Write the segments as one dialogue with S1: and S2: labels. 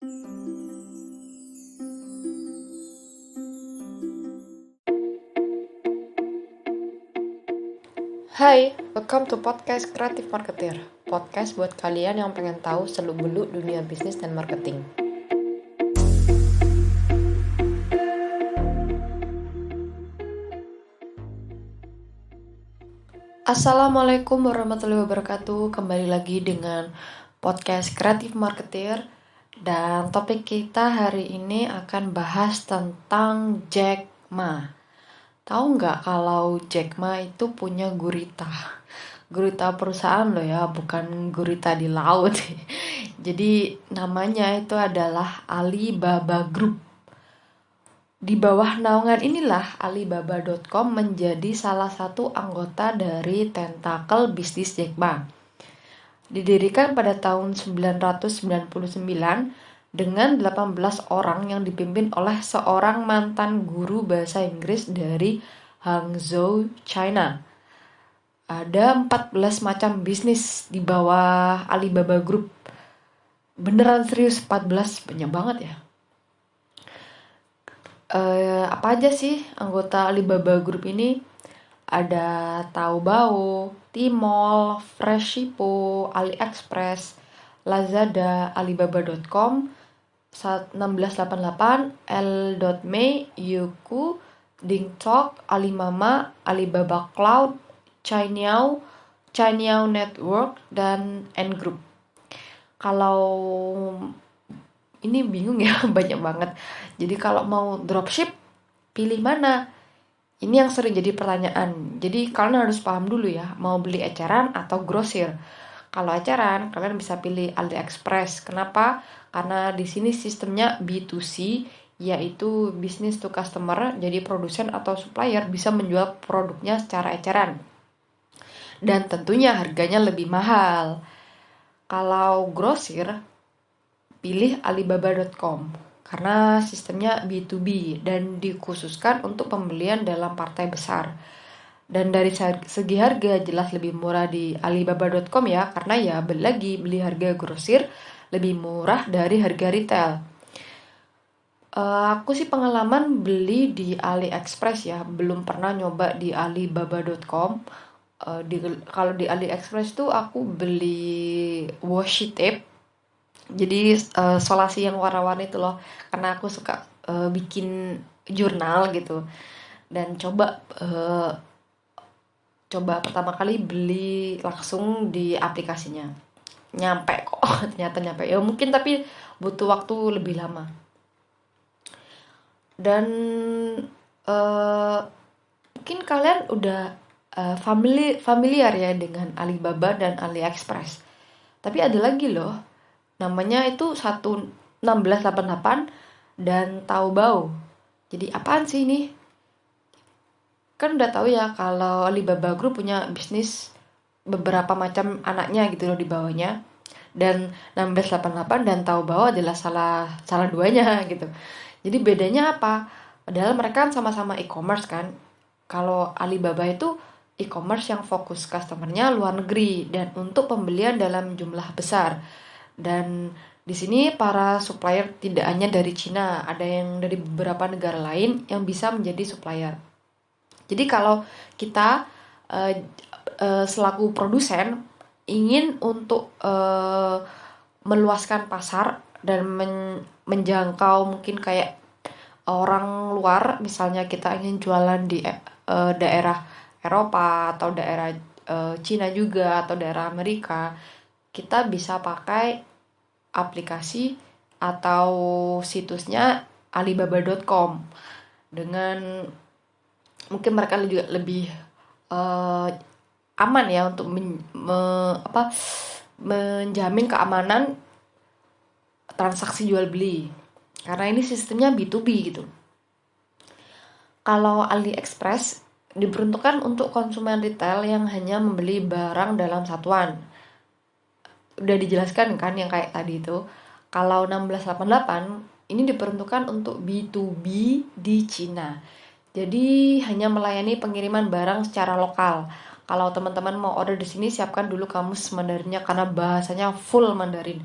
S1: Hai, welcome to podcast Kreatif Marketer. Podcast buat kalian yang pengen tahu seluk-beluk dunia bisnis dan marketing. Assalamualaikum warahmatullahi wabarakatuh. Kembali lagi dengan podcast Kreatif Marketer. Dan topik kita hari ini akan bahas tentang Jack Ma. Tahu nggak kalau Jack Ma itu punya gurita? Gurita perusahaan loh ya, bukan gurita di laut. Jadi namanya itu adalah Alibaba Group. Di bawah naungan inilah Alibaba.com menjadi salah satu anggota dari tentakel bisnis Jack Ma. Didirikan pada tahun 1999 dengan 18 orang yang dipimpin oleh seorang mantan guru bahasa Inggris dari Hangzhou, China. Ada 14 macam bisnis di bawah Alibaba Group. Beneran serius 14, banyak banget ya. Apa aja sih anggota Alibaba Group ini? Ada Taobao, Tmall, Freshippo, AliExpress, Lazada, Alibaba.com, 1688, L.me, Youku, DingTalk, Alimama, Alibaba Cloud, Cainiao, Cainiao Network, dan N-Group. Kalau ini bingung ya, banyak banget. Jadi kalau mau dropship, pilih mana? Ini yang sering jadi pertanyaan. Jadi kalian harus paham dulu ya, mau beli eceran atau grosir. Kalau eceran, kalian bisa pilih AliExpress. Kenapa? Karena di sini sistemnya B2C, yaitu business to customer. Jadi produsen atau supplier bisa menjual produknya secara eceran. Dan tentunya harganya lebih mahal. Kalau grosir, pilih Alibaba.com. Karena sistemnya B2B dan dikhususkan untuk pembelian dalam partai besar. Dan dari segi harga jelas lebih murah di Alibaba.com ya, karena ya beli harga grosir lebih murah dari harga retail. Aku sih pengalaman beli di AliExpress ya, belum pernah nyoba di Alibaba.com. Kalau di AliExpress tuh aku beli washi tape. Jadi solasi yang warna-warni itu loh, karena aku suka bikin jurnal gitu. Dan coba pertama kali beli langsung di aplikasinya. Nyampe kok, ternyata nyampe. Ya mungkin tapi butuh waktu lebih lama. Dan mungkin kalian udah familiar ya dengan Alibaba dan AliExpress. Tapi ada lagi loh, namanya itu 1688 dan Taobao. Jadi apaan sih ini? Kan udah tahu ya kalau Alibaba Group punya bisnis beberapa macam anaknya gitu loh di bawahnya. Dan 1688 dan Taobao adalah salah duanya gitu. Jadi bedanya apa? Padahal mereka kan sama-sama e-commerce kan. Kalau Alibaba itu e-commerce yang fokus customernya luar negeri dan untuk pembelian dalam jumlah besar. Dan di sini para supplier tidak hanya dari Cina, ada yang dari beberapa negara lain yang bisa menjadi supplier. Jadi kalau kita selaku produsen ingin untuk meluaskan pasar dan menjangkau mungkin kayak orang luar, misalnya kita ingin jualan di daerah Eropa atau daerah Cina juga atau daerah Amerika, kita bisa pakai aplikasi atau situsnya Alibaba.com dengan mungkin mereka juga lebih aman ya untuk menjamin keamanan transaksi jual beli, karena ini sistemnya B2B gitu. Kalau AliExpress diperuntukkan untuk konsumen retail yang hanya membeli barang dalam satuan. Udah dijelaskan kan yang kayak tadi itu. Kalau 1688 ini diperuntukkan untuk B2B di Cina. Jadi hanya melayani pengiriman barang secara lokal. Kalau teman-teman mau order di sini, siapkan dulu kamus Mandarinnya karena bahasanya full Mandarin.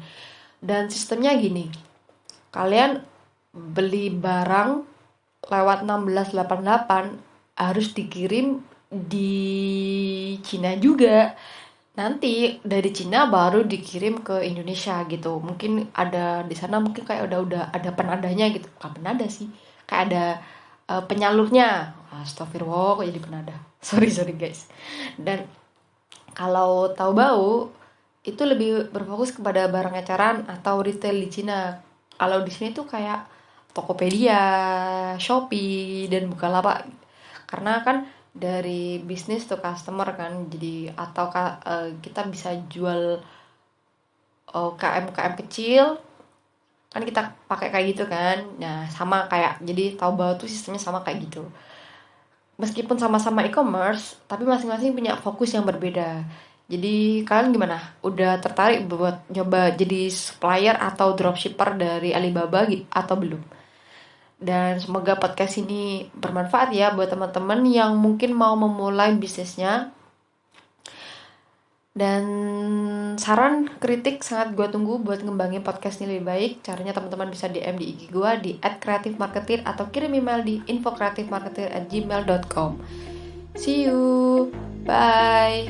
S1: Dan sistemnya gini, kalian beli barang lewat 1688 harus dikirim di Cina juga. Nanti dari Cina baru dikirim ke Indonesia gitu. Mungkin ada di sana, mungkin kayak udah ada penadanya gitu. Bukan penada sih, kayak ada penyalurnya. Astagfirullah, kok jadi penada. Sorry guys. Dan kalau Taobao itu lebih berfokus kepada barang eceran atau retail di Cina. Kalau di sini tuh kayak Tokopedia, Shopee, dan Bukalapak. Karena kan dari bisnis to customer kan, jadi atau kita bisa jual KM kecil kan, kita pakai kayak gitu kan. Nah, sama kayak, jadi Taobao tuh sistemnya sama kayak gitu. Meskipun sama-sama e-commerce, tapi masing-masing punya fokus yang berbeda. Jadi kalian gimana? Udah tertarik buat coba jadi supplier atau dropshipper dari Alibaba gitu atau belum? Dan semoga podcast ini bermanfaat ya buat teman-teman yang mungkin mau memulai bisnisnya. Dan saran kritik sangat gue tunggu buat ngembangin podcast ini lebih baik. Caranya teman-teman bisa DM di IG gue di @creativemarketer atau kirim email di info@creativemarketer@gmail.com. See you, bye.